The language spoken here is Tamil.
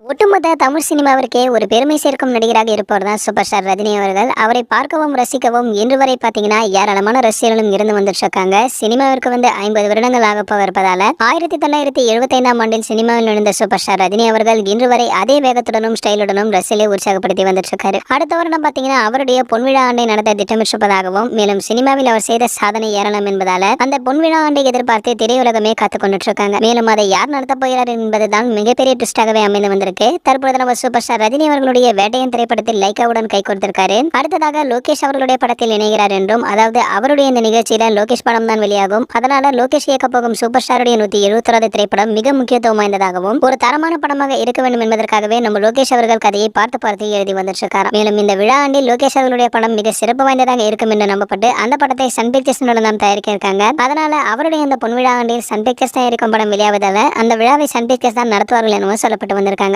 ஒட்டுமொத்த தமிழ் சினிமாவிற்கே ஒரு பெருமை சேர்க்கும் நடிகராக இருப்பவர் தான் சூப்பர் ஸ்டார் ரஜினி அவர்கள். அவரை பார்க்கவும் ரசிக்கவும் இன்று வரை பார்த்தீங்கன்னா ஏராளமான ரசிகர்களும் இருந்து வந்துட்டு இருக்காங்க. சினிமாவிற்கு வந்து 50 வருடங்கள் ஆகப்போ இருப்பதால 1975ஆம் ஆண்டில் சினிமாவில் நுழைந்த சூப்பர் ஸ்டார் ரஜினி அவர்கள் இன்று வரை அதே வேகத்துடனும் ஸ்டைலுடனும் ரசிகலை உற்சாகப்படுத்தி வந்துட்டு இருக்காரு. அடுத்த வருடம் பார்த்தீங்கன்னா அவருடைய பொன்விழா ஆண்டை நடத்த திட்டமிட்டிருப்பதாகவும், மேலும் சினிமாவில் அவர் செய்த சாதனை ஏராளம் என்பதால அந்த பொன்விழா ஆண்டை எதிர்பார்த்து திரையுலகமே காத்துக் கொண்டுட்டு இருக்காங்க. மேலும் அதை யார் நடத்தப் போகிறார் என்பதுதான் மிகப்பெரிய ட்விஸ்டாகவே அமைந்து வந்திருக்கு. தற்பொழுது நம்ம சூப்பர் ஸ்டார் ரஜினி அவர்களுடைய வேட்டையன் திரைப்படத்தில் லைக்காவுடன் கை கொடுத்திருக்காரு. அடுத்ததாக லோகேஷ் அவர்களுடைய படத்தில் இணைகிறார் என்றும், அதாவது அவருடைய இந்த நிகழ்ச்சியில லோகேஷ் படம் தான் வெளியாகும். அதனால லோகேஷ் இயக்க போகும் சூப்பர் ஸ்டாருடைய 171வது திரைப்படம் மிக முக்கியத்துவம் வாய்ந்ததாகவும் ஒரு தரமான படமாக இருக்க வேண்டும் என்பதற்காகவே நம்ம லோகேஷ் அவர்கள் கதையை பார்த்து எழுதி வந்துட்டு. மேலும் இந்த விழா ஆண்டில் லோகேஷ் அவர்களுடைய படம் மிக சிறப்பு வாய்ந்ததாக இருக்கும் என்று நம்பப்பட்டு அந்த படத்தை சன் பிக்சர்ஸ் நிறுவனம் தயாரிக்க இருக்காங்க. அதனால அவருடைய இந்த பொன்விழா ஆண்டில் சன் பிக்சர்ஸ் தயாரிக்கும் படம் வெளியாவதால அந்த விழாவை சன் பிக்சர்ஸ் தான் நடத்துவார்கள் எனவும் சொல்லப்பட்டு வந்திருக்காங்க.